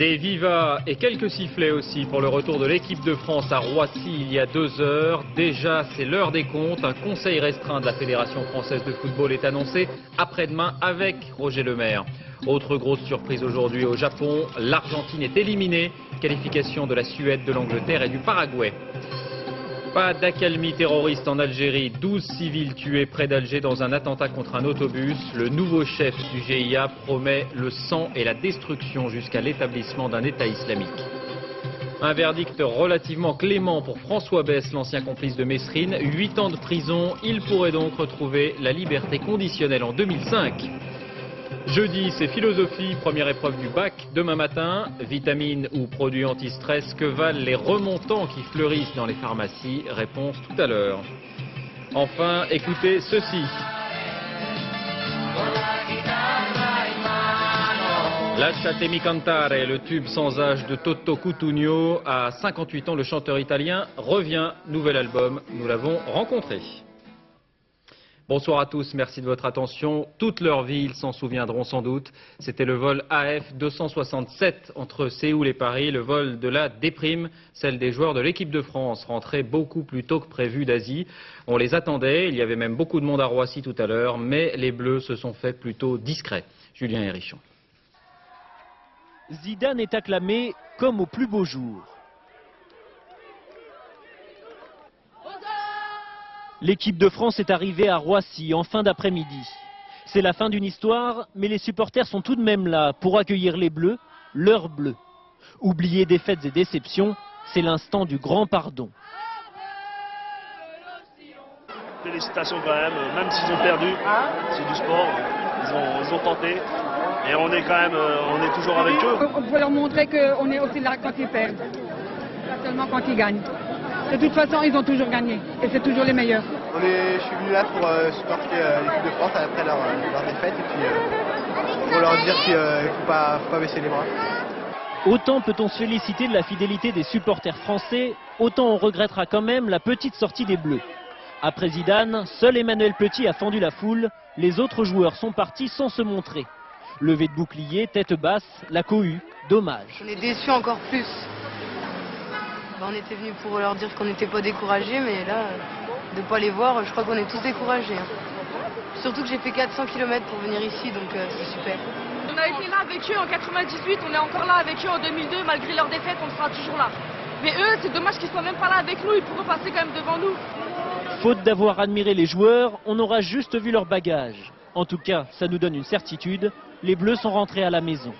Des vivas et quelques sifflets aussi pour le retour de l'équipe de France à Roissy il y a 2 heures. Déjà, c'est l'heure des comptes. Un conseil restreint de la Fédération française de football est annoncé après-demain avec Roger Lemaire. Autre grosse surprise aujourd'hui au Japon, l'Argentine est éliminée. Qualification de la Suède, de l'Angleterre et du Paraguay. Pas d'accalmie terroriste en Algérie, 12 civils tués près d'Alger dans un attentat contre un autobus. Le nouveau chef du GIA promet le sang et la destruction jusqu'à l'établissement d'un État islamique. Un verdict relativement clément pour François Besse, l'ancien complice de Mesrine. 8 ans de prison, il pourrait donc retrouver la liberté conditionnelle en 2005. Jeudi, c'est philosophie, première épreuve du bac. Demain matin, vitamines ou produits anti-stress, que valent les remontants qui fleurissent dans les pharmacies? Réponse tout à l'heure. Enfin, écoutez ceci. Lasciatemi cantare, le tube sans âge de Toto Cutugno. À 58 ans, le chanteur italien revient. Nouvel album, nous l'avons rencontré. Bonsoir à tous, merci de votre attention. Toute leur vie, ils s'en souviendront sans doute. C'était le vol AF 267 entre Séoul et Paris, le vol de la déprime, celle des joueurs de l'équipe de France, rentrés beaucoup plus tôt que prévu d'Asie. On les attendait, il y avait même beaucoup de monde à Roissy tout à l'heure, mais les Bleus se sont fait plutôt discrets. Julien Hérichon. Zidane est acclamé comme au plus beau jour. L'équipe de France est arrivée à Roissy en fin d'après-midi. C'est la fin d'une histoire, mais les supporters sont tout de même là pour accueillir les Bleus, leurs Bleus. Oublier défaites et déceptions, c'est l'instant du grand pardon. Félicitations quand même s'ils ont perdu, c'est du sport, ils ont tenté. Et on est quand même, on est toujours avec eux. On peut leur montrer qu'on est aussi là quand ils perdent, pas seulement quand ils gagnent. De toute façon, ils ont toujours gagné et c'est toujours les meilleurs. Je suis venu là pour supporter l'équipe de France après leur défaite et puis pour leur dire qu'il ne faut pas baisser les bras. Autant peut-on se féliciter de la fidélité des supporters français, autant on regrettera quand même la petite sortie des Bleus. Après Zidane, seul Emmanuel Petit a fendu la foule, les autres joueurs sont partis sans se montrer. Levé de bouclier, tête basse, la cohue, dommage. On est déçus encore plus. On était venus pour leur dire qu'on n'était pas découragés, mais là, de ne pas les voir, je crois qu'on est tous découragés. Surtout que j'ai fait 400 km pour venir ici, donc c'est super. On a été là avec eux en 98, on est encore là avec eux en 2002, malgré leur défaite, on sera toujours là. Mais eux, c'est dommage qu'ils soient même pas là avec nous, ils pourraient passer quand même devant nous. Faute d'avoir admiré les joueurs, on aura juste vu leur bagage. En tout cas, ça nous donne une certitude, les Bleus sont rentrés à la maison.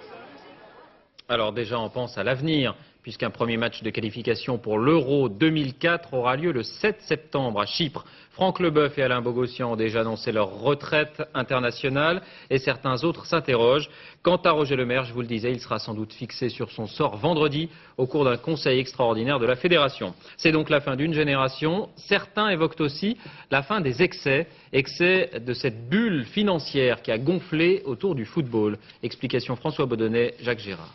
Alors déjà, on pense à l'avenir, puisqu'un premier match de qualification pour l'Euro 2004 aura lieu le 7 septembre à Chypre. Franck Leboeuf et Alain Bogossian ont déjà annoncé leur retraite internationale et certains autres s'interrogent. Quant à Roger Lemaire, je vous le disais, il sera sans doute fixé sur son sort vendredi au cours d'un conseil extraordinaire de la Fédération. C'est donc la fin d'une génération. Certains évoquent aussi la fin des excès de cette bulle financière qui a gonflé autour du football. Explication François Baudonnet, Jacques Gérard.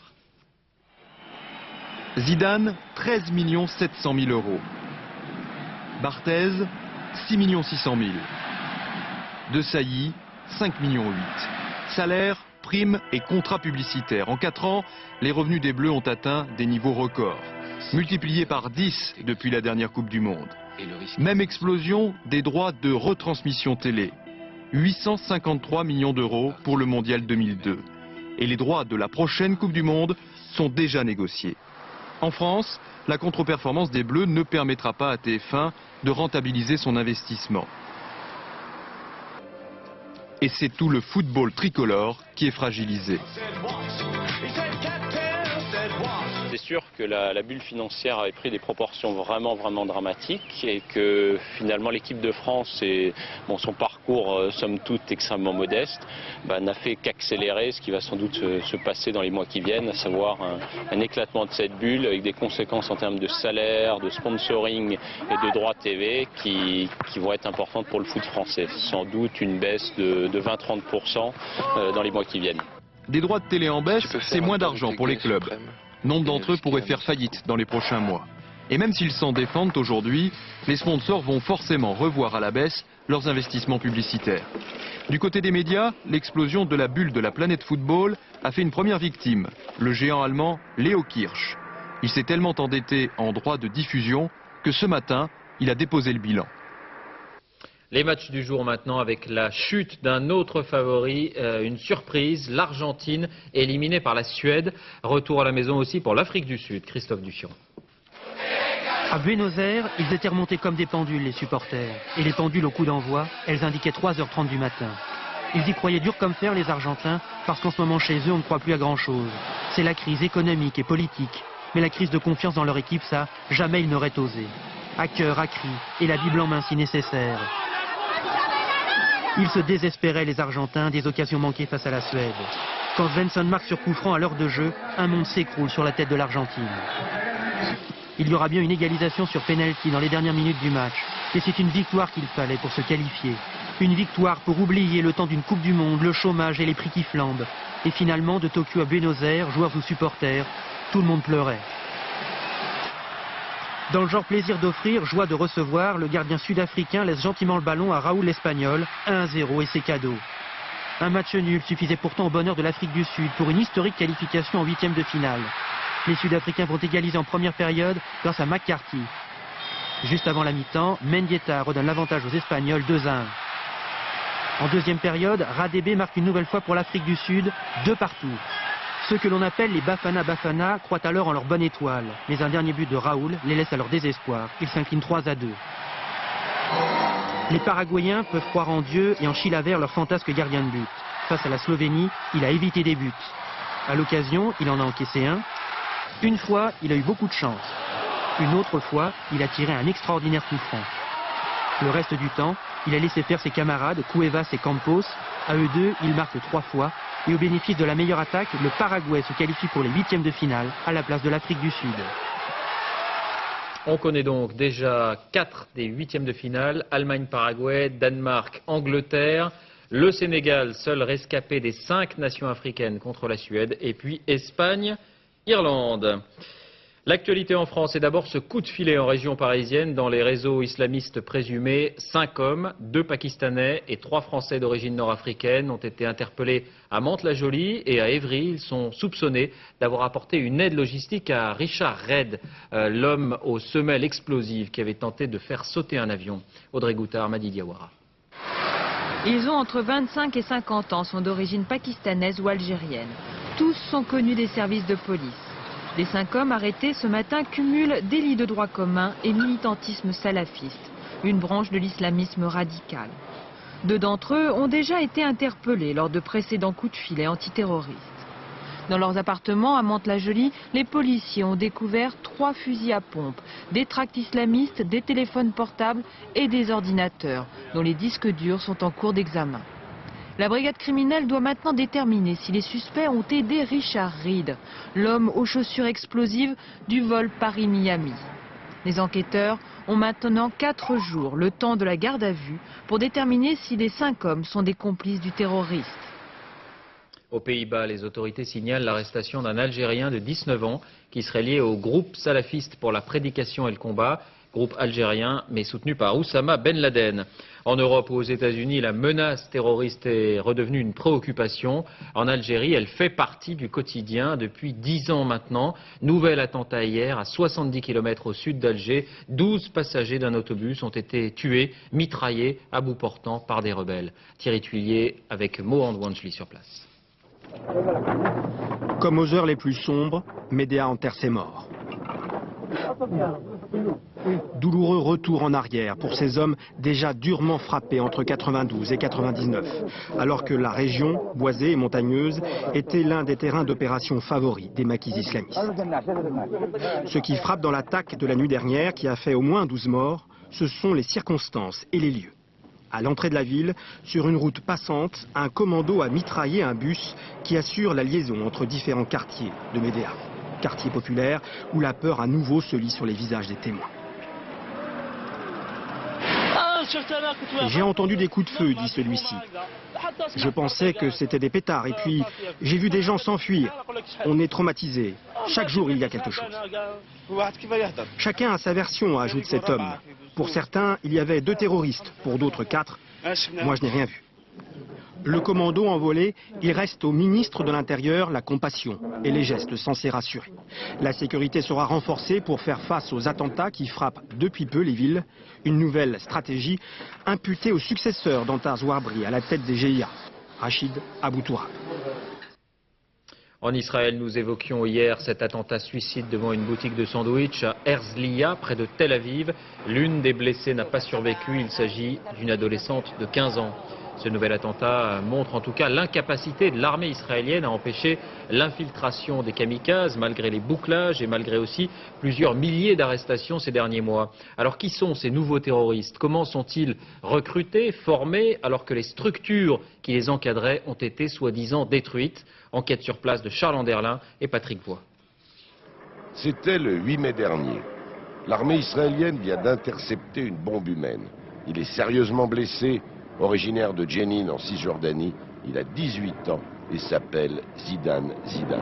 Zidane, 13 700 000 euros. Barthez, 6 600 000. De Sailly, 5 millions 8. Salaire, primes et contrats publicitaires. En 4 ans, les revenus des Bleus ont atteint des niveaux records, multipliés par 10 depuis la dernière Coupe du Monde. Même explosion des droits de retransmission télé. 853 millions d'euros pour le Mondial 2002. Et les droits de la prochaine Coupe du Monde sont déjà négociés. En France, la contre-performance des Bleus ne permettra pas à TF1 de rentabiliser son investissement. Et c'est tout le football tricolore qui est fragilisé. C'est sûr que la bulle financière avait pris des proportions vraiment dramatiques et que finalement l'équipe de France et son parcours somme toute extrêmement modeste n'a fait qu'accélérer ce qui va sans doute se passer dans les mois qui viennent, à savoir un éclatement de cette bulle avec des conséquences en termes de salaire, de sponsoring et de droits TV qui vont être importantes pour le foot français. Sans doute une baisse de 20-30% dans les mois qui viennent. Des droits de télé en baisse, c'est moins d'argent pour les clubs. Nombre d'entre eux pourraient faire faillite dans les prochains mois. Et même s'ils s'en défendent aujourd'hui, les sponsors vont forcément revoir à la baisse leurs investissements publicitaires. Du côté des médias, l'explosion de la bulle de la planète football a fait une première victime, le géant allemand Leo Kirch. Il s'est tellement endetté en droits de diffusion que ce matin, il a déposé le bilan. Les matchs du jour maintenant avec la chute d'un autre favori, une surprise, l'Argentine éliminée par la Suède. Retour à la maison aussi pour l'Afrique du Sud, Christophe Duchion. À Buenos Aires, ils étaient remontés comme des pendules, les supporters. Et les pendules au coup d'envoi, elles indiquaient 3h30 du matin. Ils y croyaient dur comme fer, les Argentins, parce qu'en ce moment chez eux, on ne croit plus à grand-chose. C'est la crise économique et politique. Mais la crise de confiance dans leur équipe, ça, jamais ils n'auraient osé. À cœur, à cri, et la Bible en main si nécessaire. Ils se désespéraient, les Argentins, des occasions manquées face à la Suède. Quand Svensson marque sur coup franc à l'heure de jeu, un monde s'écroule sur la tête de l'Argentine. Il y aura bien une égalisation sur pénalty dans les dernières minutes du match. Et c'est une victoire qu'il fallait pour se qualifier. Une victoire pour oublier le temps d'une Coupe du Monde, le chômage et les prix qui flambent. Et finalement, de Tokyo à Buenos Aires, joueurs ou supporters, tout le monde pleurait. Dans le genre plaisir d'offrir, joie de recevoir, le gardien sud-africain laisse gentiment le ballon à Raoul l'Espagnol, 1-0 et c'est cadeau. Un match nul suffisait pourtant au bonheur de l'Afrique du Sud pour une historique qualification en 8e de finale. Les Sud-Africains vont égaliser en première période grâce à McCarthy. Juste avant la mi-temps, Mendieta redonne l'avantage aux Espagnols 2-1. En deuxième période, Radebe marque une nouvelle fois pour l'Afrique du Sud, 2 partout. Ceux que l'on appelle les Bafana croient alors en leur bonne étoile. Mais un dernier but de Raoul les laisse à leur désespoir. Ils s'inclinent 3-2. Les Paraguayens peuvent croire en Dieu et en Chilavert, leur fantasque gardien de but. Face à la Slovénie, il a évité des buts. À l'occasion, il en a encaissé un. Une fois, il a eu beaucoup de chance. Une autre fois, il a tiré un extraordinaire coup franc. Le reste du temps, il a laissé faire ses camarades, Cuevas et Campos. À eux deux, il marque 3 fois. Et au bénéfice de la meilleure attaque, le Paraguay se qualifie pour les 8e de finale à la place de l'Afrique du Sud. On connaît donc déjà 4 des 8e de finale, Allemagne-Paraguay, Danemark-Angleterre, le Sénégal, seul rescapé des 5 nations africaines contre la Suède, et puis Espagne-Irlande. L'actualité en France est d'abord ce coup de filet en région parisienne dans les réseaux islamistes présumés. 5 hommes, 2 Pakistanais et 3 Français d'origine nord-africaine ont été interpellés à Mantes-la-Jolie et à Évry. Ils sont soupçonnés d'avoir apporté une aide logistique à Richard Red, l'homme aux semelles explosives qui avait tenté de faire sauter un avion. Audrey Goutard, Madi Diawara. Ils ont entre 25 et 50 ans, sont d'origine pakistanaise ou algérienne. Tous sont connus des services de police. Les 5 hommes arrêtés ce matin cumulent délit de droit commun et militantisme salafiste, une branche de l'islamisme radical. 2 d'entre eux ont déjà été interpellés lors de précédents coups de filet antiterroristes. Dans leurs appartements à Mantes-la-Jolie, les policiers ont découvert 3 fusils à pompe, des tracts islamistes, des téléphones portables et des ordinateurs, dont les disques durs sont en cours d'examen. La brigade criminelle doit maintenant déterminer si les suspects ont aidé Richard Reed, l'homme aux chaussures explosives du vol Paris-Miami. Les enquêteurs ont maintenant 4 jours, le temps de la garde à vue, pour déterminer si les 5 hommes sont des complices du terroriste. Aux Pays-Bas, les autorités signalent l'arrestation d'un Algérien de 19 ans qui serait lié au groupe salafiste pour la prédication et le combat, groupe algérien mais soutenu par Oussama Ben Laden. En Europe ou aux États-Unis, la menace terroriste est redevenue une préoccupation. En Algérie, elle fait partie du quotidien depuis 10 ans maintenant. Nouvel attentat hier à 70 km au sud d'Alger. 12 passagers d'un autobus ont été tués, mitraillés à bout portant par des rebelles. Thierry Tuillier avec Mohand Wanchli sur place. Comme aux heures les plus sombres, Médéa enterre ses morts. Douloureux retour en arrière pour ces hommes déjà durement frappés entre 92 et 99, alors que la région, boisée et montagneuse, était l'un des terrains d'opération favoris des maquis islamistes. Ce qui frappe dans l'attaque de la nuit dernière, qui a fait au moins 12 morts, ce sont les circonstances et les lieux. À l'entrée de la ville, sur une route passante, un commando a mitraillé un bus qui assure la liaison entre différents quartiers de Médéa. Quartier populaire où la peur à nouveau se lit sur les visages des témoins. J'ai entendu des coups de feu, dit celui-ci. Je pensais que c'était des pétards et puis j'ai vu des gens s'enfuir. On est traumatisé. Chaque jour, il y a quelque chose. Chacun a sa version, ajoute cet homme. Pour certains, il y avait 2 terroristes, pour d'autres 4. Moi, je n'ai rien vu. Le commando envolé, il reste au ministre de l'Intérieur la compassion et les gestes censés rassurer. La sécurité sera renforcée pour faire face aux attentats qui frappent depuis peu les villes. Une nouvelle stratégie imputée au successeur d'Antar Zouarbri à la tête des GIA, Rachid Aboutoura. En Israël, nous évoquions hier cet attentat suicide devant une boutique de sandwich à Herzliya, près de Tel Aviv. L'une des blessées n'a pas survécu, il s'agit d'une adolescente de 15 ans. Ce nouvel attentat montre en tout cas l'incapacité de l'armée israélienne à empêcher l'infiltration des kamikazes, malgré les bouclages et malgré aussi plusieurs milliers d'arrestations ces derniers mois. Alors qui sont ces nouveaux terroristes? Comment sont-ils recrutés, formés, alors que les structures qui les encadraient ont été soi-disant détruites? Enquête sur place de Charles Anderlin et Patrick Bois. C'était le 8 mai dernier. L'armée israélienne vient d'intercepter une bombe humaine. Il est sérieusement blessé. Originaire de Jenin en Cisjordanie, il a 18 ans et s'appelle Zidan Zidan.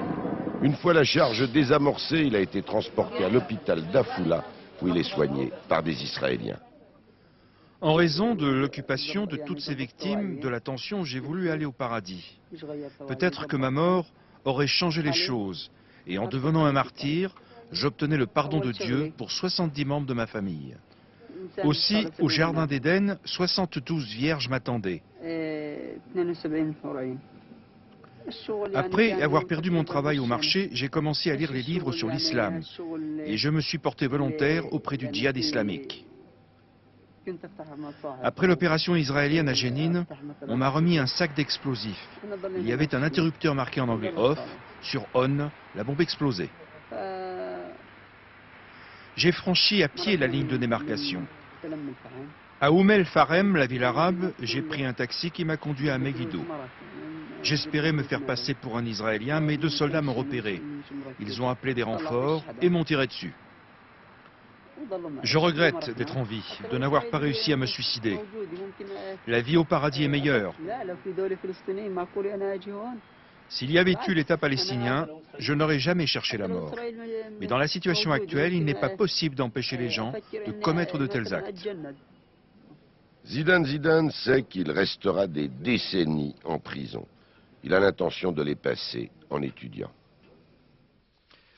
Une fois la charge désamorcée, il a été transporté à l'hôpital d'Afoula où il est soigné par des Israéliens. En raison de l'occupation de toutes ces victimes de la tension, j'ai voulu aller au paradis. Peut-être que ma mort aurait changé les choses et en devenant un martyr, j'obtenais le pardon de Dieu pour 70 membres de ma famille. Aussi, au jardin d'Éden, 72 vierges m'attendaient. Après avoir perdu mon travail au marché, j'ai commencé à lire les livres sur l'islam et je me suis porté volontaire auprès du djihad islamique. Après l'opération israélienne à Jenin, on m'a remis un sac d'explosifs. Il y avait un interrupteur marqué en anglais off, sur on, la bombe explosait. J'ai franchi à pied la ligne de démarcation. À Oum el-Farem, la ville arabe, j'ai pris un taxi qui m'a conduit à Megiddo. J'espérais me faire passer pour un Israélien, mais 2 soldats m'ont repéré. Ils ont appelé des renforts et m'ont tiré dessus. Je regrette d'être en vie, de n'avoir pas réussi à me suicider. La vie au paradis est meilleure. S'il y avait eu l'État palestinien, je n'aurais jamais cherché la mort. Mais dans la situation actuelle, il n'est pas possible d'empêcher les gens de commettre de tels actes. Zidan Zidan sait qu'il restera des décennies en prison. Il a l'intention de les passer en étudiant.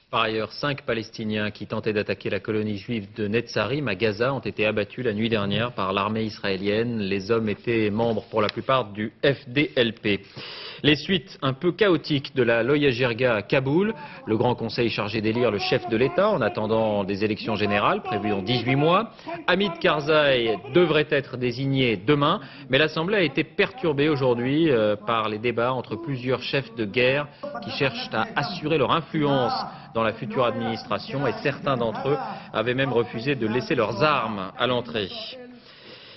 Par ailleurs, 5 Palestiniens qui tentaient d'attaquer la colonie juive de Netzarim à Gaza ont été abattus la nuit dernière par l'armée israélienne. Les hommes étaient membres pour la plupart du FDLP. Les suites un peu chaotiques de la Loya Jirga à Kaboul. Le Grand Conseil chargé d'élire le chef de l'État en attendant des élections générales prévues dans 18 mois. Hamid Karzai devrait être désigné demain, mais l'Assemblée a été perturbée aujourd'hui par les débats entre plusieurs chefs de guerre qui cherchent à assurer leur influence dans la future administration et certains d'entre eux avaient même refusé de laisser leurs armes à l'entrée.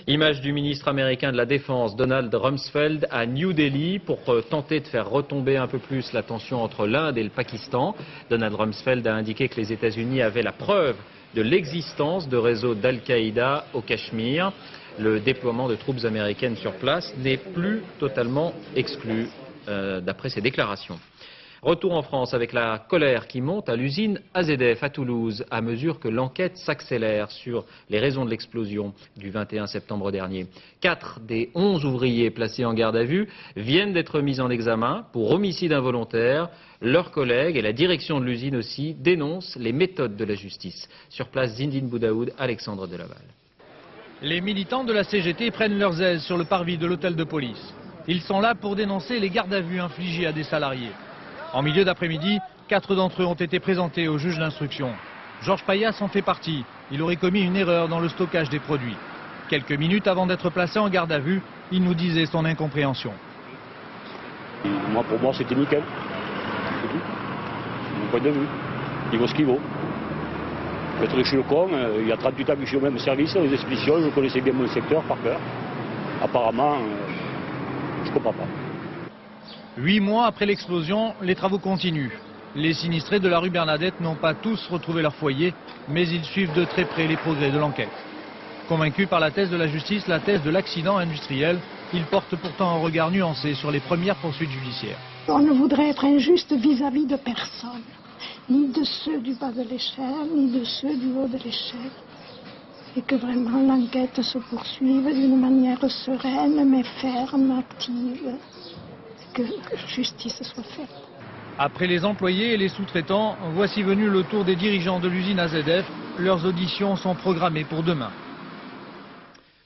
Image du ministre américain de la Défense, Donald Rumsfeld, à New Delhi pour tenter de faire retomber un peu plus la tension entre l'Inde et le Pakistan. Donald Rumsfeld a indiqué que les États-Unis avaient la preuve de l'existence de réseaux d'Al-Qaïda au Cachemire. Le déploiement de troupes américaines sur place n'est plus totalement exclu, d'après ses déclarations. Retour en France avec la colère qui monte à l'usine AZF à Toulouse à mesure que l'enquête s'accélère sur les raisons de l'explosion du 21 septembre dernier. 4 des 11 ouvriers placés en garde à vue viennent d'être mis en examen pour homicide involontaire. Leurs collègues et la direction de l'usine aussi dénoncent les méthodes de la justice. Sur place, Zindine Boudaoud, Alexandre Delaval. Les militants de la CGT prennent leurs aises sur le parvis de l'hôtel de police. Ils sont là pour dénoncer les gardes à vue infligés à des salariés. En milieu d'après-midi, 4 d'entre eux ont été présentés au juge d'instruction. Georges Payas en fait partie. Il aurait commis une erreur dans le stockage des produits. Quelques minutes avant d'être placé en garde à vue, il nous disait son incompréhension. Pour moi, c'était nickel. C'est tout. Mon point de vue. Il vaut ce qu'il vaut. Peut-être que je suis le con, il y a 38 ans que je suis au même service, aux expéditions, je connaissais bien mon secteur par cœur. Apparemment, je ne comprends pas. 8 mois après l'explosion, les travaux continuent. Les sinistrés de la rue Bernadette n'ont pas tous retrouvé leur foyer, mais ils suivent de très près les progrès de l'enquête. Convaincus par la thèse de la justice, la thèse de l'accident industriel, Il porte pourtant un regard nuancé sur les premières poursuites judiciaires. On ne voudrait être injuste vis-à-vis de personne, ni de ceux du bas de l'échelle, ni de ceux du haut de l'échelle. Et que vraiment l'enquête se poursuive d'une manière sereine, mais ferme, active, que justice soit faite. Après les employés et les sous-traitants, voici venu le tour des dirigeants de l'usine AZF. Leurs auditions sont programmées pour demain.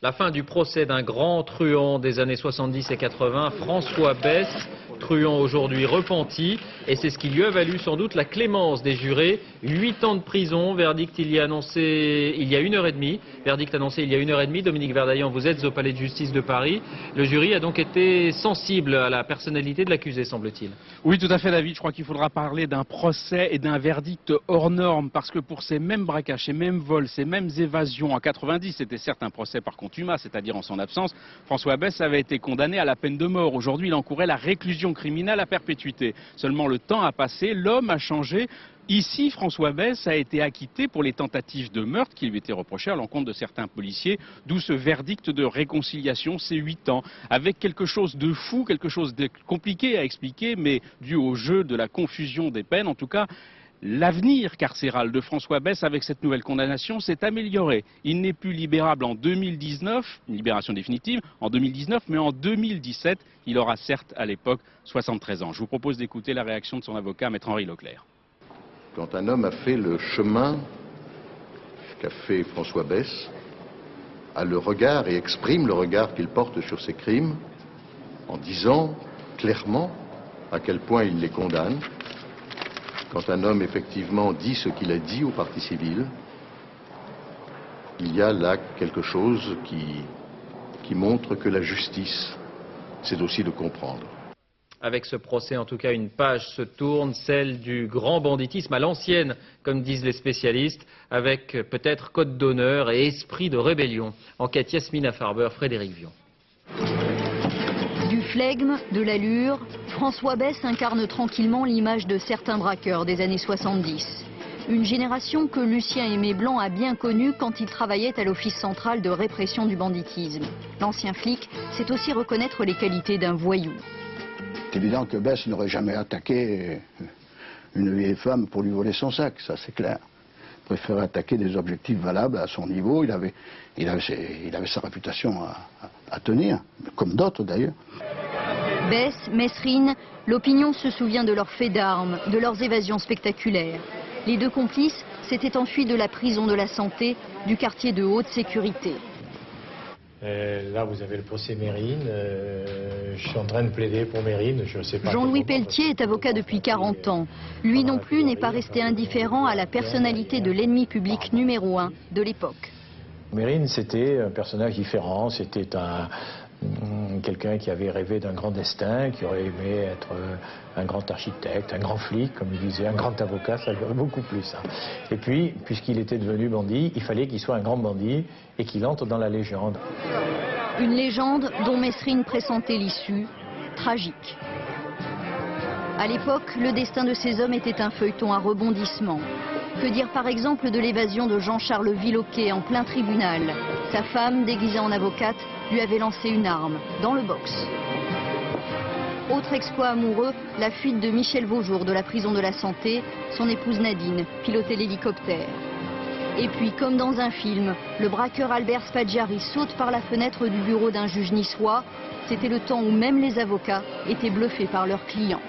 La fin du procès d'un grand truand des années 70 et 80, François Besse, truand aujourd'hui repenti, et c'est ce qui lui a valu sans doute la clémence des jurés. 8 ans de prison, verdict il y a annoncé il y a 1h30, verdict annoncé il y a 1h30. Dominique Verdaillan, vous êtes au palais de justice de Paris. Le jury a donc été sensible à la personnalité de l'accusé, semble-t-il. Oui, tout à fait, David. Je crois qu'il faudra parler d'un procès et d'un verdict hors norme, parce que pour ces mêmes braquages, ces mêmes vols, ces mêmes évasions, en 90, c'était certes un procès par contumace, c'est-à-dire en son absence, François Besse avait été condamné à la peine de mort. Aujourd'hui, il encourait la réclusion criminelle à perpétuité. Seulement le temps a passé, l'homme a changé. Ici, François Besse a été acquitté pour les tentatives de meurtre qui lui étaient reprochées à l'encontre de certains policiers, d'où ce verdict de réconciliation, ces 8 ans, avec quelque chose de fou, quelque chose de compliqué à expliquer, mais dû au jeu de la confusion des peines. En tout cas, l'avenir carcéral de François Besse avec cette nouvelle condamnation s'est amélioré. Il n'est plus libérable en 2019, une libération définitive, en 2019, mais en 2017, il aura certes à l'époque 73 ans. Je vous propose d'écouter la réaction de son avocat, Maître Henri Leclerc. Quand un homme a fait le chemin qu'a fait François Besse, a le regard et exprime le regard qu'il porte sur ses crimes, en disant clairement à quel point il les condamne, quand un homme effectivement dit ce qu'il a dit aux parties civiles, il y a là quelque chose qui montre que la justice, c'est aussi de comprendre. Avec ce procès, en tout cas, une page se tourne, celle du grand banditisme à l'ancienne, comme disent les spécialistes, avec peut-être code d'honneur et esprit de rébellion. Enquête Yasmina Farber, Frédéric Vion. Du flegme, de l'allure, François Besse incarne tranquillement l'image de certains braqueurs des années 70. Une génération que Lucien Aimé Blanc a bien connue quand il travaillait à l'Office central de répression du banditisme. L'ancien flic sait aussi reconnaître les qualités d'un voyou. C'est évident que Besse n'aurait jamais attaqué une vieille femme pour lui voler son sac, ça c'est clair. Il préférait attaquer des objectifs valables à son niveau, il avait sa réputation à tenir, comme d'autres d'ailleurs. Besse, Mesrine, l'opinion se souvient de leurs faits d'armes, de leurs évasions spectaculaires. Les deux complices s'étaient enfuis de la prison de la Santé, du quartier de haute sécurité. Là, vous avez le procès Mérine. Je suis en train de plaider pour Mérine. Je sais pas. Jean-Louis Pelletier est avocat depuis 40 ans. Lui non plus n'est pas resté indifférent à la personnalité de l'ennemi public numéro 1 de l'époque. Mérine, c'était un personnage différent. C'était quelqu'un qui avait rêvé d'un grand destin, qui aurait aimé être un grand architecte, un grand flic, comme il disait, un grand avocat, ça lui aurait beaucoup plu ça. Et puis, puisqu'il était devenu bandit, il fallait qu'il soit un grand bandit et qu'il entre dans la légende. Une légende dont Mesrine pressentait l'issue, tragique. À l'époque, le destin de ces hommes était un feuilleton à rebondissement. Que dire par exemple de l'évasion de Jean-Charles Villoquet en plein tribunal? Sa femme, déguisée en avocate, lui avait lancé une arme, dans le box. Autre exploit amoureux, la fuite de Michel Vaujour de la prison de la Santé. Son épouse Nadine pilotait l'hélicoptère. Et puis, comme dans un film, le braqueur Albert Spaggiari saute par la fenêtre du bureau d'un juge niçois. C'était le temps où même les avocats étaient bluffés par leurs clients.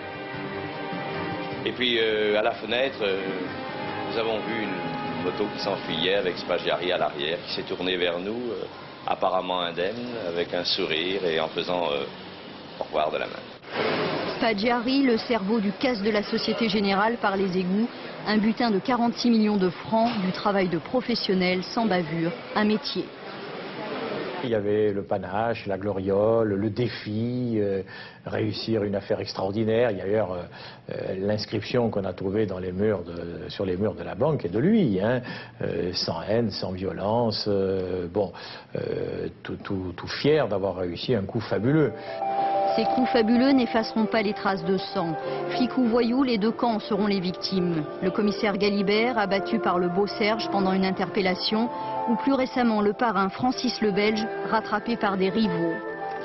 Et puis, à la fenêtre, nous avons vu une moto qui s'enfuyait avec Spaggiari à l'arrière, qui s'est tournée vers nous, apparemment indemne, avec un sourire et en faisant au revoir de la main. Spaggiari, le cerveau du casse de la Société Générale par les égouts, un butin de 46 millions de francs, du travail de professionnel, sans bavure, un métier. Il y avait le panache, la gloriole, le défi, réussir une affaire extraordinaire. Il y a d'ailleurs l'inscription qu'on a trouvée dans les murs sur les murs de la banque et de lui, hein, sans haine, sans violence, tout fier d'avoir réussi un coup fabuleux. Ces coups fabuleux n'effaceront pas les traces de sang. Flics ou voyous, les deux camps en seront les victimes. Le commissaire Galibert, abattu par le beau Serge pendant une interpellation, ou plus récemment le parrain Francis le Belge, rattrapé par des rivaux.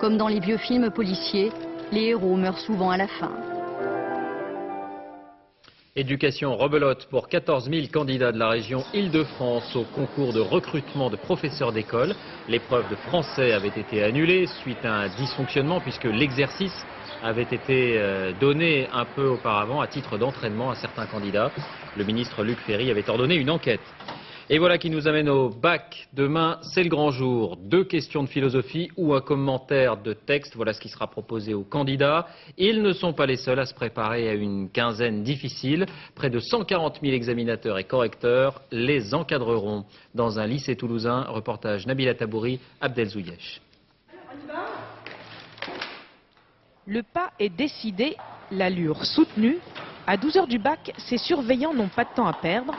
Comme dans les vieux films policiers, les héros meurent souvent à la fin. Éducation rebelote pour 14 000 candidats de la région Île-de-France au concours de recrutement de professeurs d'école. L'épreuve de français avait été annulée suite à un dysfonctionnement puisque l'exercice avait été donné un peu auparavant à titre d'entraînement à certains candidats. Le ministre Luc Ferry avait ordonné une enquête. Et voilà qui nous amène au bac. Demain, c'est le grand jour. 2 questions de philosophie ou un commentaire de texte. Voilà ce qui sera proposé aux candidats. Ils ne sont pas les seuls à se préparer à une quinzaine difficile. Près de 140 000 examinateurs et correcteurs les encadreront dans un lycée toulousain. Reportage Nabila Tabouri, Abdel Zouyesh. Le pas est décidé, l'allure soutenue. À 12 heures du bac, ces surveillants n'ont pas de temps à perdre.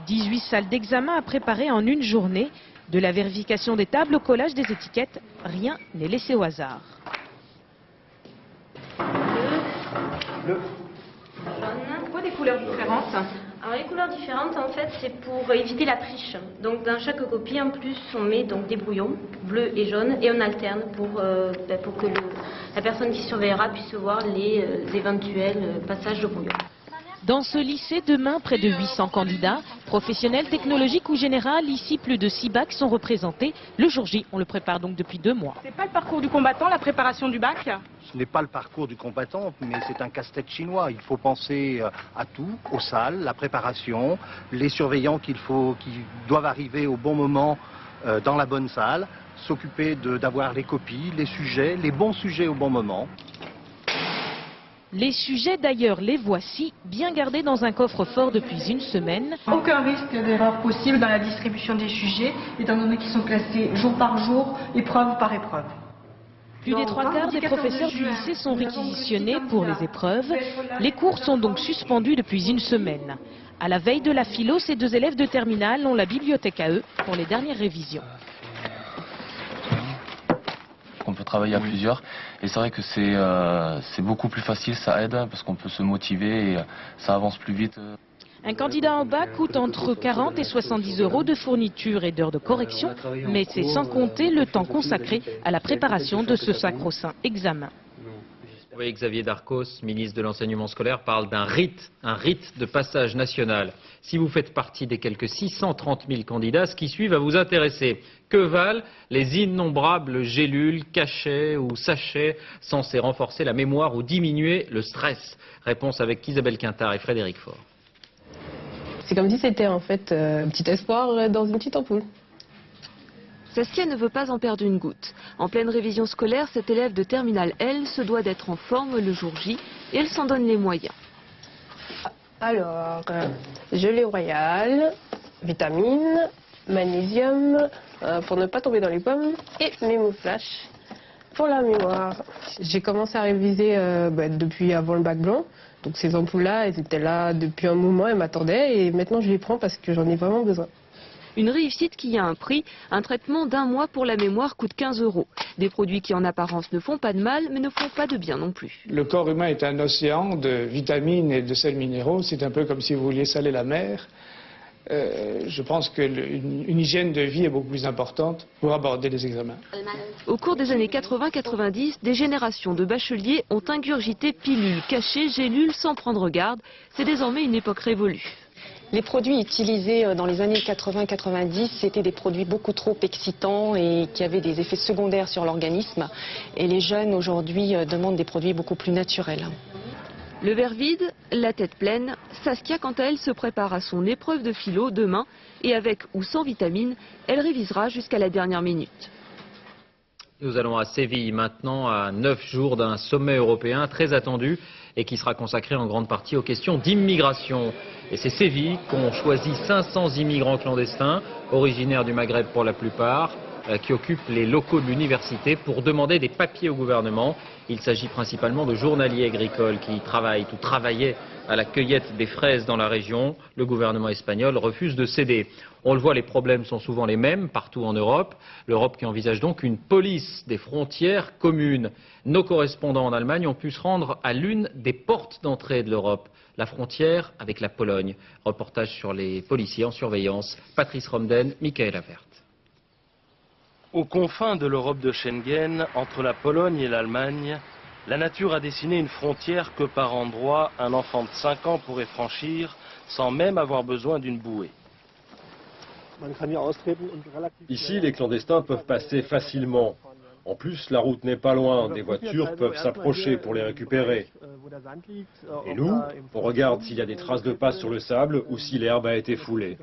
18 salles d'examen à préparer en une journée. De la vérification des tables au collage des étiquettes, rien n'est laissé au hasard. Bleu. Jaune. Pourquoi des couleurs différentes? Alors les couleurs différentes en fait c'est pour éviter la triche. Donc dans chaque copie en plus on met donc des brouillons, bleu et jaune, et on alterne pour que la personne qui surveillera puisse voir les éventuels passages de brouillon. Dans ce lycée, demain, près de 800 candidats, professionnels, technologiques ou général. Ici, plus de 6 bacs sont représentés. Le jour J, on le prépare donc depuis 2 mois. C'est pas le parcours du combattant, la préparation du bac? Ce n'est pas le parcours du combattant, mais c'est un casse-tête chinois. Il faut penser à tout, aux salles, la préparation, les surveillants qui doivent arriver au bon moment dans la bonne salle, s'occuper d'avoir les copies, les sujets, les bons sujets au bon moment. Les sujets d'ailleurs, les voici, bien gardés dans un coffre-fort depuis une semaine. Aucun risque d'erreur possible dans la distribution des sujets, étant donné qu'ils sont classés jour par jour, épreuve par épreuve. Plus des 3/4 des professeurs du lycée sont réquisitionnés pour les épreuves. Les cours sont donc suspendus depuis une semaine. À la veille de la philo, ces 2 élèves de terminale ont la bibliothèque à eux pour les dernières révisions. On peut travailler à plusieurs et c'est vrai que c'est beaucoup plus facile, ça aide parce qu'on peut se motiver et ça avance plus vite. Un candidat en bac coûte entre 40 et 70 € de fourniture et d'heures de correction, mais c'est sans compter le temps consacré à la préparation de ce sacro-saint examen. Oui, Xavier Darcos, ministre de l'Enseignement scolaire, parle d'un rite, un rite de passage national. Si vous faites partie des quelques 630 000 candidats, ce qui suit va vous intéresser. Que valent les innombrables gélules, cachets ou sachets censés renforcer la mémoire ou diminuer le stress? Réponse avec Isabelle Quintard et Frédéric Faure. C'est comme si c'était en fait un petit espoir dans une petite ampoule. Saskia ne veut pas en perdre une goutte. En pleine révision scolaire, cette élève de terminale L se doit d'être en forme le jour J et elle s'en donne les moyens. Alors, gelée royale, vitamines, magnésium, pour ne pas tomber dans les pommes, et mémo flash pour la mémoire. J'ai commencé à réviser depuis avant le bac blanc. Donc ces ampoules-là, elles étaient là depuis un moment, elles m'attendaient et maintenant je les prends parce que j'en ai vraiment besoin. Une réussite qui a un prix, un traitement d'1 mois pour la mémoire coûte 15 €. Des produits qui en apparence ne font pas de mal, mais ne font pas de bien non plus. Le corps humain est un océan de vitamines et de sels minéraux. C'est un peu comme si vous vouliez saler la mer. Je pense qu'une hygiène de vie est beaucoup plus importante pour aborder les examens. Au cours des années 80-90, des générations de bacheliers ont ingurgité pilules cachées, gélules sans prendre garde. C'est désormais une époque révolue. Les produits utilisés dans les années 80-90, c'était des produits beaucoup trop excitants et qui avaient des effets secondaires sur l'organisme. Et les jeunes aujourd'hui demandent des produits beaucoup plus naturels. Le verre vide, la tête pleine, Saskia quant à elle se prépare à son épreuve de philo demain et avec ou sans vitamines, elle révisera jusqu'à la dernière minute. Nous allons à Séville maintenant, à 9 jours d'un sommet européen très attendu et qui sera consacré en grande partie aux questions d'immigration. Et c'est Séville qu'ont choisi 500 immigrants clandestins, originaires du Maghreb pour la plupart, qui occupent les locaux de l'université pour demander des papiers au gouvernement. Il s'agit principalement de journaliers agricoles qui travaillent ou travaillaient à la cueillette des fraises dans la région. Le gouvernement espagnol refuse de céder. On le voit, les problèmes sont souvent les mêmes partout en Europe. L'Europe qui envisage donc une police des frontières communes. Nos correspondants en Allemagne ont pu se rendre à l'une des portes d'entrée de l'Europe, la frontière avec la Pologne. Reportage sur les policiers en surveillance. Patrice Romden, Michael Avert. Aux confins de l'Europe de Schengen, entre la Pologne et l'Allemagne, la nature a dessiné une frontière que par endroits un enfant de 5 ans pourrait franchir sans même avoir besoin d'une bouée. Ici, les clandestins peuvent passer facilement. En plus, la route n'est pas loin, des voitures peuvent s'approcher pour les récupérer. Et nous, on regarde s'il y a des traces de pas sur le sable ou si l'herbe a été foulée.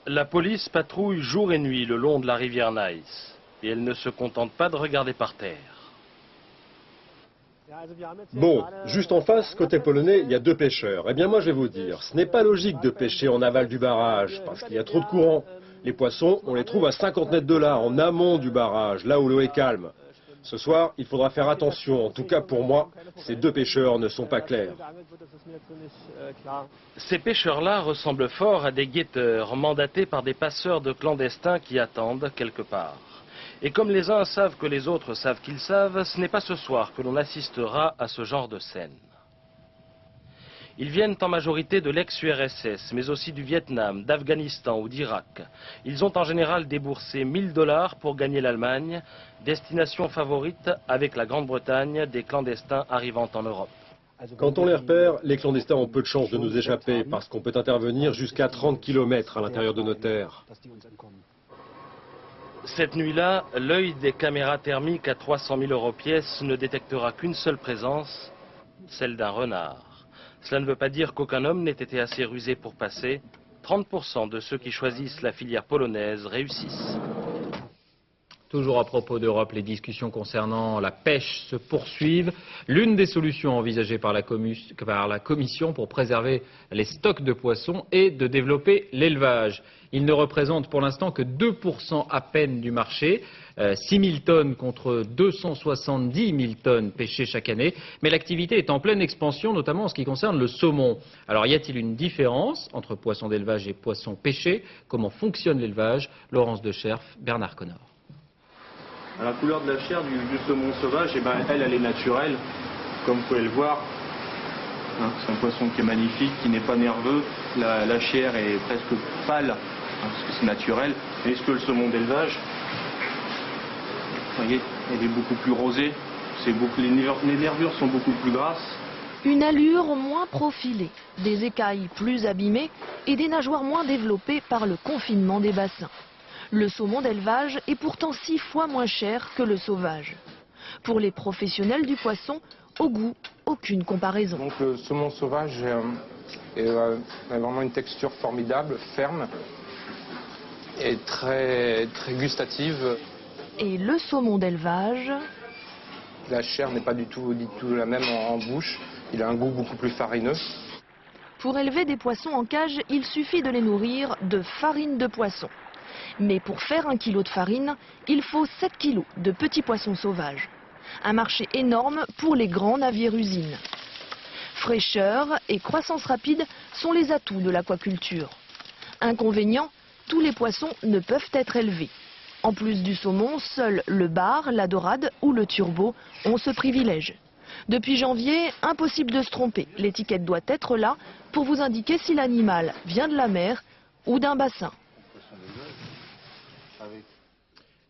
La police patrouille jour et nuit le long de la rivière Neiss. Et elle ne se contente pas de regarder par terre. Bon, juste en face, côté polonais, il y a 2 pêcheurs. Eh bien moi je vais vous dire, ce n'est pas logique de pêcher en aval du barrage, parce qu'il y a trop de courant. Les poissons, on les trouve à 50 mètres de là, en amont du barrage, là où l'eau est calme. Ce soir, il faudra faire attention. En tout cas pour moi, ces 2 pêcheurs ne sont pas clairs. Ces pêcheurs-là ressemblent fort à des guetteurs mandatés par des passeurs de clandestins qui attendent quelque part. Et comme les uns savent que les autres savent qu'ils savent, ce n'est pas ce soir que l'on assistera à ce genre de scène. Ils viennent en majorité de l'ex-URSS, mais aussi du Vietnam, d'Afghanistan ou d'Irak. Ils ont en général déboursé 1000 $ pour gagner l'Allemagne, destination favorite avec la Grande-Bretagne des clandestins arrivant en Europe. Quand on les repère, les clandestins ont peu de chances de nous échapper, parce qu'on peut intervenir jusqu'à 30 km à l'intérieur de nos terres. Cette nuit-là, l'œil des caméras thermiques à 300 000 € pièce ne détectera qu'une seule présence, celle d'un renard. Cela ne veut pas dire qu'aucun homme n'ait été assez rusé pour passer. 30% de ceux qui choisissent la filière polonaise réussissent. Toujours à propos d'Europe, les discussions concernant la pêche se poursuivent. L'une des solutions envisagées par la Commission pour préserver les stocks de poissons est de développer l'élevage. Il ne représente pour l'instant que 2% à peine du marché, 6 000 tonnes contre 270 000 tonnes pêchées chaque année. Mais l'activité est en pleine expansion, notamment en ce qui concerne le saumon. Alors y a-t-il une différence entre poissons d'élevage et poissons pêchés? Comment fonctionne l'élevage? Laurence Decherf, Bernard Connor. La couleur de la chair du saumon sauvage, eh ben, elle est naturelle, comme vous pouvez le voir. Hein, c'est un poisson qui est magnifique, qui n'est pas nerveux. La chair est presque pâle, hein, parce que c'est naturel. Est-ce que le saumon d'élevage, vous voyez, elle est beaucoup plus rosée. Les nervures sont beaucoup plus grasses. Une allure moins profilée, des écailles plus abîmées et des nageoires moins développées par le confinement des bassins. Le saumon d'élevage est pourtant 6 fois moins cher que le sauvage. Pour les professionnels du poisson, au goût, aucune comparaison. Donc le saumon sauvage a vraiment une texture formidable, ferme et très gustative. Et le saumon d'élevage? La chair n'est pas du tout la même en bouche, il a un goût beaucoup plus farineux. Pour élever des poissons en cage, il suffit de les nourrir de farine de poisson. Mais pour faire 1 kg de farine, il faut 7 kg de petits poissons sauvages. Un marché énorme pour les grands navires-usines. Fraîcheur et croissance rapide sont les atouts de l'aquaculture. Inconvénient, tous les poissons ne peuvent être élevés. En plus du saumon, seuls le bar, la dorade ou le turbo ont ce privilège. Depuis janvier, impossible de se tromper. L'étiquette doit être là pour vous indiquer si l'animal vient de la mer ou d'un bassin.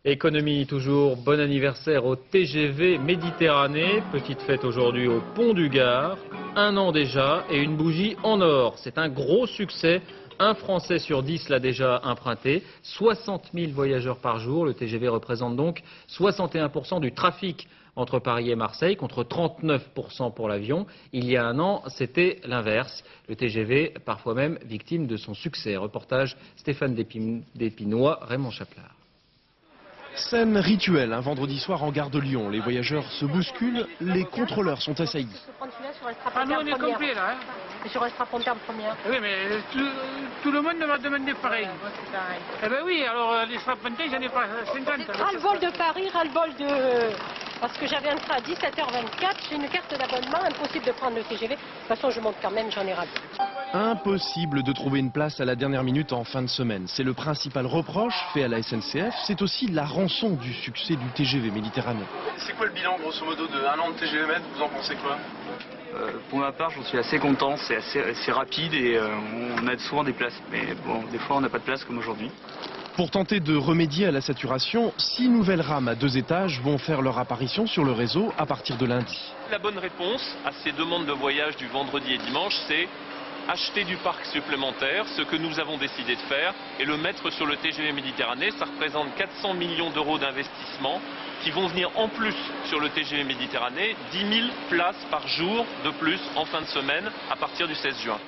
Économie toujours, bon anniversaire au TGV Méditerranée. Petite fête aujourd'hui au Pont du Gard. 1 an déjà et une bougie en or. C'est un gros succès. Un Français sur 10 l'a déjà emprunté. 60 000 voyageurs par jour. Le TGV représente donc 61% du trafic entre Paris et Marseille, contre 39% pour l'avion. Il y a 1 an, c'était l'inverse. Le TGV, parfois même victime de son succès. Reportage Stéphane Despinois, Raymond Chaplard. Scène rituelle, un vendredi soir en gare de Lyon. Les voyageurs se bousculent, les contrôleurs sont assaillis. Ah, nous on est compris là. Hein. Sur le strapontaire première. Oui, mais tout le monde m'a demandé pareil. Eh ben oui, alors les strapontaires, j'en ai pas 50. Ras-le-bol de Paris, ras-le-bol de... Parce que j'avais un train à 17h24, j'ai une carte d'abonnement, impossible de prendre le TGV. De toute façon, je monte quand même, j'en ai ras. Impossible de trouver une place à la dernière minute en fin de semaine. C'est le principal reproche fait à la SNCF. C'est aussi la rançon du succès du TGV Méditerranée. C'est quoi le bilan, grosso modo, de 1 an de TGV Med? Vous en pensez quoi? Pour ma part, j'en suis assez content. C'est assez rapide et on a souvent des places. Mais bon, des fois, on n'a pas de place comme aujourd'hui. Pour tenter de remédier à la saturation, 6 nouvelles rames à 2 étages vont faire leur apparition sur le réseau à partir de lundi. La bonne réponse à ces demandes de voyage du vendredi et dimanche, c'est acheter du parc supplémentaire, ce que nous avons décidé de faire, et le mettre sur le TGV Méditerranée. Ça représente 400 millions d'euros d'investissement qui vont venir en plus sur le TGV Méditerranée, 10 000 places par jour de plus en fin de semaine à partir du 16 juin.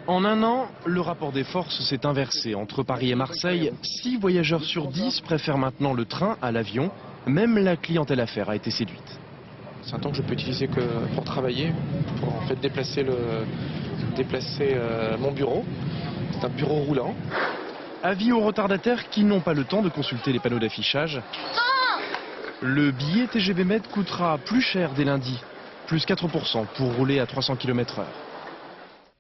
En un an, le rapport des forces s'est inversé. Entre Paris et Marseille, 6 voyageurs sur 10 préfèrent maintenant le train à l'avion. Même la clientèle affaires a été séduite. C'est un temps que je peux utiliser que pour travailler, pour en fait déplacer mon bureau. C'est un bureau roulant. Avis aux retardataires qui n'ont pas le temps de consulter les panneaux d'affichage. Le billet TGV Med coûtera plus cher dès lundi, plus 4% pour rouler à 300 km/h.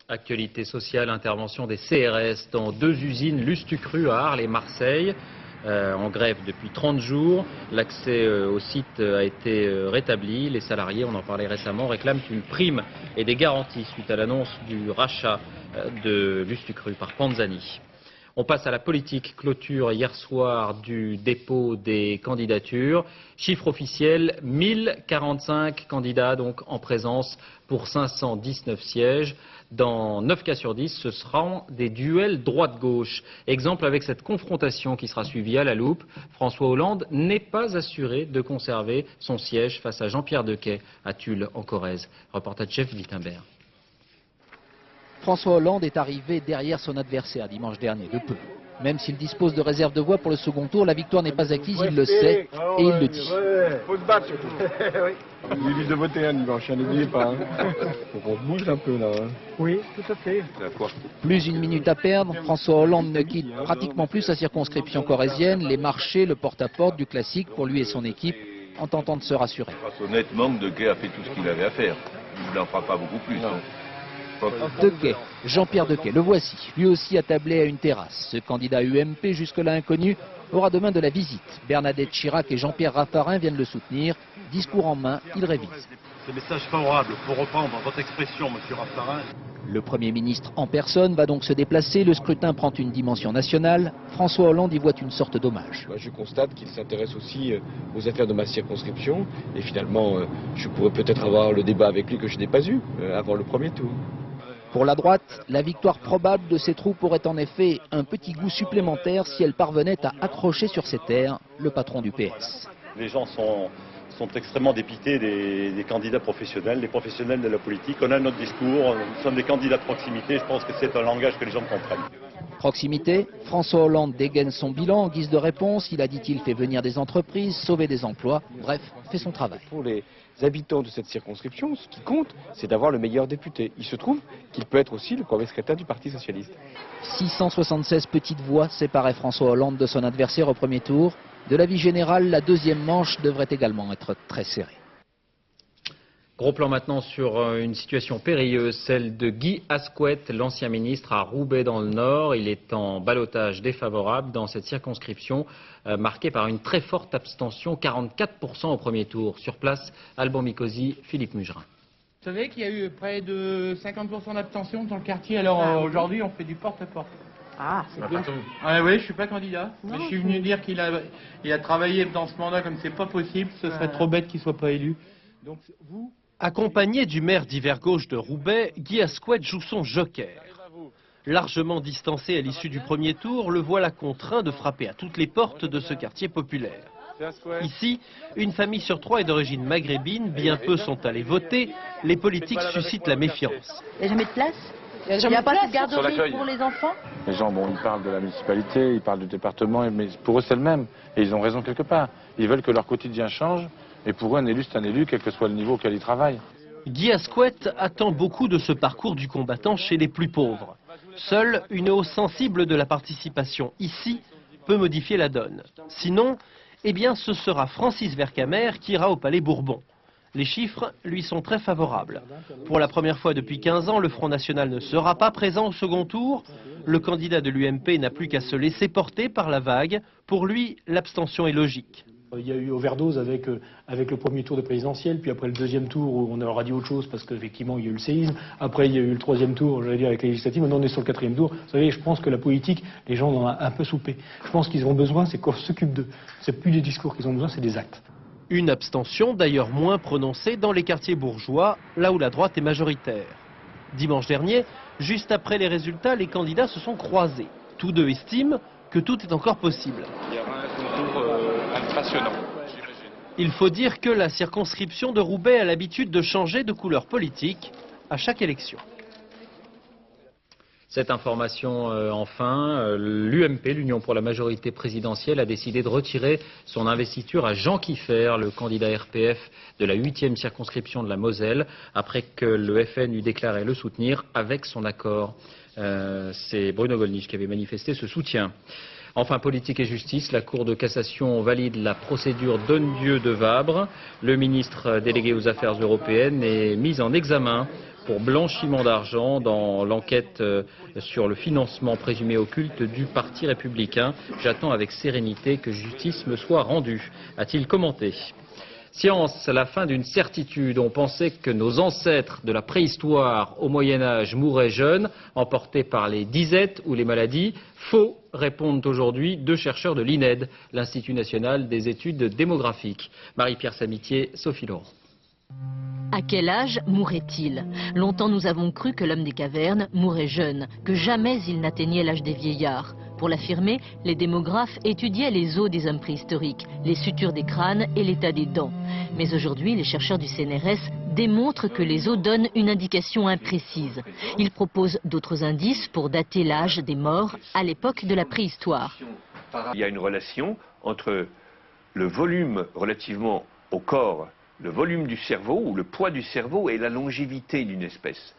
Actualité sociale, intervention des CRS dans 2 usines Lustucru à Arles et Marseille. En grève depuis 30 jours. L'accès au site a été rétabli. Les salariés, on en parlait récemment, réclament une prime et des garanties suite à l'annonce du rachat de Lustucru par Panzani. On passe à la politique. Clôture hier soir du dépôt des candidatures. Chiffre officiel, 1045 candidats donc en présence pour 519 sièges. Dans 9 cas sur 10, ce seront des duels droite-gauche. Exemple avec cette confrontation qui sera suivie à la loupe. François Hollande n'est pas assuré de conserver son siège face à Jean-Pierre Dequet à Tulle en Corrèze. Reportage chef Wittenberg. François Hollande est arrivé derrière son adversaire dimanche dernier, de peu. Même s'il dispose de réserve de voix pour le second tour, la victoire n'est pas acquise, il le sait et il le dit. Faut se battre surtout. Il évite de voter un dimanche, n'oubliez pas. Faut qu'on se bouge un peu là. Oui, tout à fait. Plus une minute à perdre, François Hollande ne quitte pratiquement plus sa circonscription corrézienne, les marchés, le porte-à-porte du classique pour lui et son équipe, en tentant de se rassurer. Honnêtement, Dequet a fait tout ce qu'il avait à faire. Il n'en fera pas beaucoup plus. Dequet, Jean-Pierre Dequet, le voici, lui aussi attablé à une terrasse. Ce candidat UMP, jusque-là inconnu, aura demain de la visite. Bernadette Chirac et Jean-Pierre Raffarin viennent le soutenir. Discours en main, il révise. Ces messages favorables, pour reprendre votre expression, monsieur Raffarin. Le Premier ministre en personne va donc se déplacer. Le scrutin prend une dimension nationale. François Hollande y voit une sorte d'hommage. Je constate qu'il s'intéresse aussi aux affaires de ma circonscription. Et finalement, je pourrais peut-être avoir le débat avec lui que je n'ai pas eu avant le premier tour. Pour la droite, la victoire probable de ses troupes aurait en effet un petit goût supplémentaire si elle parvenait à accrocher sur ses terres le patron du PS. Les gens sont extrêmement dépités des candidats professionnels, des professionnels de la politique. On a notre discours, nous sommes des candidats de proximité, je pense que c'est un langage que les gens comprennent. Proximité, François Hollande dégaine son bilan en guise de réponse. Il a, dit-il, fait venir des entreprises, sauver des emplois, bref, fait son travail. Pour les habitants de cette circonscription, ce qui compte, c'est d'avoir le meilleur député. Il se trouve qu'il peut être aussi le co-secrétaire du Parti Socialiste. 676 petites voix séparaient François Hollande de son adversaire au premier tour. De l'avis général, la deuxième manche devrait également être très serrée. Gros plan maintenant sur une situation périlleuse, celle de Guy Asquette, l'ancien ministre à Roubaix dans le Nord. Il est en ballottage défavorable dans cette circonscription marquée par une très forte abstention, 44% au premier tour. Sur place, Alban Mikosi, Philippe Mugerin. Vous savez qu'il y a eu près de 50% d'abstention dans le quartier, alors aujourd'hui on fait du porte-à-porte. Ah, c'est bien. Ah, oui, je suis pas candidat, mais je suis venu dire qu'il a travaillé dans ce mandat comme c'est pas possible, ce serait trop bête qu'il soit pas élu. Donc vous... Accompagné du maire d'hiver gauche de Roubaix, Guy Asquette joue son joker. Largement distancé à l'issue du premier tour, le voilà contraint de frapper à toutes les portes de ce quartier populaire. Ici, une famille sur 3 est d'origine maghrébine, bien peu sont allés voter, les politiques suscitent la méfiance. Il n'y a jamais de place? Il n'y a pas de garderie pour les enfants? Les gens, bon, ils parlent de la municipalité, ils parlent du département, mais pour eux c'est le même. Et ils ont raison quelque part. Ils veulent que leur quotidien change. Et pour eux, un élu, c'est un élu, quel que soit le niveau auquel il travaille. Guy Asquette attend beaucoup de ce parcours du combattant chez les plus pauvres. Seule une hausse sensible de la participation ici peut modifier la donne. Sinon, eh bien, ce sera Francis Vercamer qui ira au Palais Bourbon. Les chiffres lui sont très favorables. Pour la première fois depuis 15 ans, le Front National ne sera pas présent au second tour. Le candidat de l'UMP n'a plus qu'à se laisser porter par la vague. Pour lui, l'abstention est logique. Il y a eu overdose avec le premier tour de présidentiel, puis après le deuxième tour où on aura dit autre chose parce qu'effectivement il y a eu le séisme. Après il y a eu le troisième tour, j'allais dire avec les législatives. Maintenant on est sur le quatrième tour. Vous savez, je pense que la politique, les gens en ont un peu soupé. Je pense qu'ils ont besoin, c'est qu'on s'occupe d'eux. C'est plus des discours qu'ils ont besoin, c'est des actes. Une abstention d'ailleurs moins prononcée dans les quartiers bourgeois, là où la droite est majoritaire. Dimanche dernier, juste après les résultats, les candidats se sont croisés. Tous deux estiment que tout est encore possible. Il y aura un concours impressionnant, j'imagine. Il faut dire que la circonscription de Roubaix a l'habitude de changer de couleur politique à chaque élection. Cette information, enfin, l'UMP, l'Union pour la majorité présidentielle, a décidé de retirer son investiture à Jean Kieffer, le candidat RPF de la 8e circonscription de la Moselle, après que le FN eut déclaré le soutenir avec son accord. C'est Bruno Gollnisch qui avait manifesté ce soutien. Enfin, politique et justice, la Cour de cassation valide la procédure Donnedieu de Vabre. Le ministre délégué aux affaires européennes est mis en examen pour blanchiment d'argent dans l'enquête sur le financement présumé occulte du Parti républicain. J'attends avec sérénité que justice me soit rendue, a-t-il commenté. Science, la fin d'une certitude. On pensait que nos ancêtres de la préhistoire au Moyen-Âge mouraient jeunes, emportés par les disettes ou les maladies. Faux, répondent aujourd'hui deux chercheurs de l'INED, l'Institut national des études démographiques. Marie-Pierre Samitier, Sophie Laurent. À quel âge mourrait-il? Longtemps nous avons cru que l'homme des cavernes mourait jeune, que jamais il n'atteignait l'âge des vieillards. Pour l'affirmer, les démographes étudiaient les os des hommes préhistoriques, les sutures des crânes et l'état des dents. Mais aujourd'hui, les chercheurs du CNRS démontrent que les os donnent une indication imprécise. Ils proposent d'autres indices pour dater l'âge des morts à l'époque de la préhistoire. Il y a une relation entre le volume relativement au corps, le volume du cerveau ou le poids du cerveau et la longévité d'une espèce.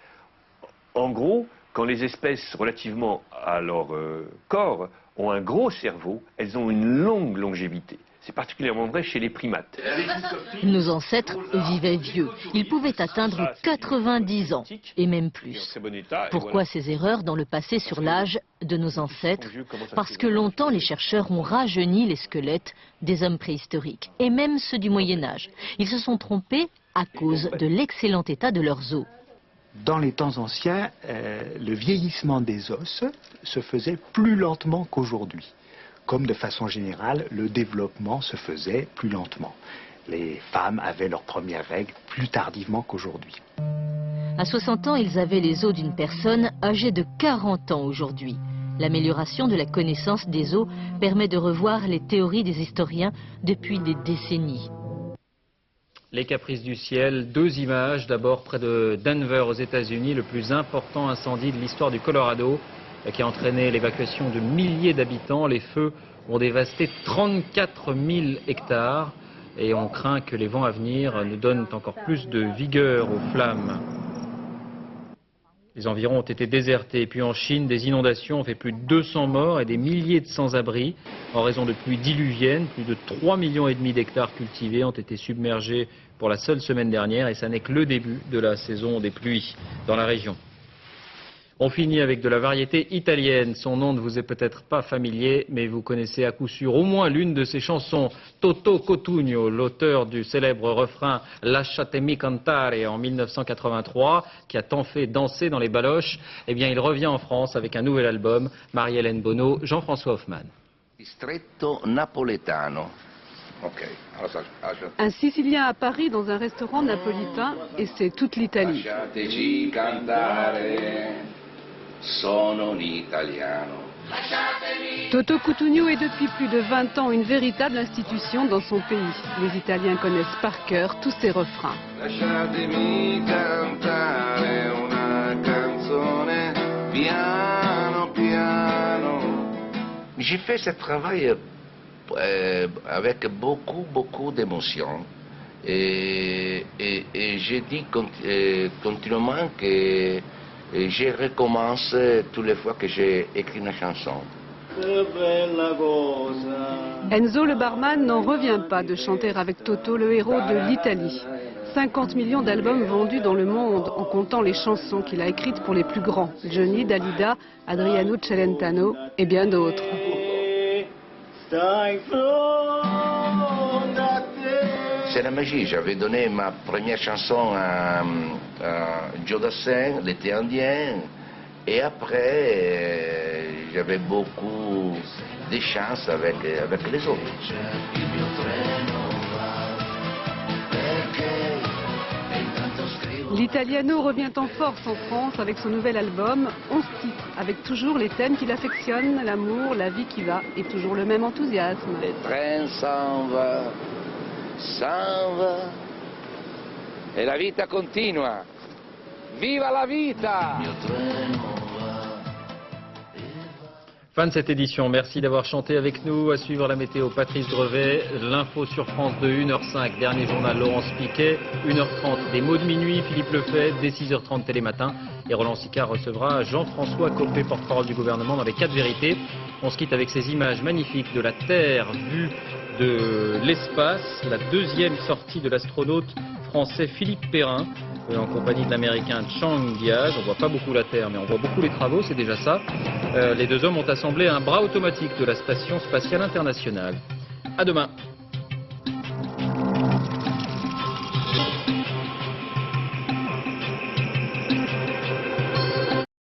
En gros, quand les espèces relativement à leur corps ont un gros cerveau, elles ont une longue longévité. C'est particulièrement vrai chez les primates. Nos ancêtres vivaient vieux. Ils pouvaient atteindre 90 ans et même plus. Pourquoi ces erreurs dans le passé sur l'âge de nos ancêtres? Parce que longtemps les chercheurs ont rajeuni les squelettes des hommes préhistoriques et même ceux du Moyen-Âge. Ils se sont trompés à cause de l'excellent état de leurs os. Dans les temps anciens, le vieillissement des os se faisait plus lentement qu'aujourd'hui. Comme de façon générale, le développement se faisait plus lentement. Les femmes avaient leurs premières règles plus tardivement qu'aujourd'hui. À 60 ans, ils avaient les os d'une personne âgée de 40 ans aujourd'hui. L'amélioration de la connaissance des os permet de revoir les théories des historiens depuis des décennies. Les caprices du ciel, deux images. D'abord près de Denver aux États-Unis, le plus important incendie de l'histoire du Colorado, qui a entraîné l'évacuation de milliers d'habitants. Les feux ont dévasté 34 000 hectares et on craint que les vents à venir nous donnent encore plus de vigueur aux flammes. Les environs ont été désertés. Et puis en Chine, des inondations ont fait plus de 200 morts et des milliers de sans-abri en raison de pluies diluviennes. Plus de 3,5 millions d'hectares cultivés ont été submergés pour la seule semaine dernière et ça n'est que le début de la saison des pluies dans la région. On finit avec de la variété italienne. Son nom ne vous est peut-être pas familier, mais vous connaissez à coup sûr au moins l'une de ses chansons. Toto Cutugno, l'auteur du célèbre refrain « Lasciatemi cantare » en 1983, qui a tant fait danser dans les baloches, eh bien il revient en France avec un nouvel album. Marie-Hélène Bonneau, Jean-François Hoffmann. Distretto napoletano. Un Sicilien à Paris dans un restaurant napolitain et c'est toute l'Italie. Toto Cutugno est depuis plus de 20 ans une véritable institution dans son pays. Les Italiens connaissent par cœur tous ses refrains. J'ai fait ce travail avec beaucoup d'émotion et je dis continuellement que je recommence toutes les fois que j'ai écrit une chanson. Enzo le barman n'en revient pas de chanter avec Toto, le héros de l'Italie. 50 millions d'albums vendus dans le monde en comptant les chansons qu'il a écrites pour les plus grands, Johnny, Dalida, Adriano Celentano et bien d'autres. c'est la magie. J'avais donné ma première chanson à Joe Dassin, l'été indien, et après j'avais beaucoup de chance avec les autres. L'Italiano revient en force en France avec son nouvel album, 11 titres, avec toujours les thèmes qu'il affectionne, l'amour, la vie qui va, et toujours le même enthousiasme. Le train s'en va, et la vita continua. Viva la vita! Fin de cette édition, merci d'avoir chanté avec nous. À suivre la météo, Patrice Drevet, l'info sur France de 1h05, dernier journal Laurence Piquet, 1h30 des mots de minuit, Philippe Lefebvre, dès 6h30 Télématin. Et Roland Sicard recevra Jean-François Copé, porte-parole du gouvernement dans les 4 vérités. On se quitte avec ces images magnifiques de la Terre vue de l'espace, la deuxième sortie de l'astronaute français Philippe Perrin, en compagnie de l'américain Chang Diaz. On voit pas beaucoup la Terre, mais on voit beaucoup les travaux, c'est déjà ça. Les deux hommes ont assemblé un bras automatique de la Station Spatiale Internationale. À demain.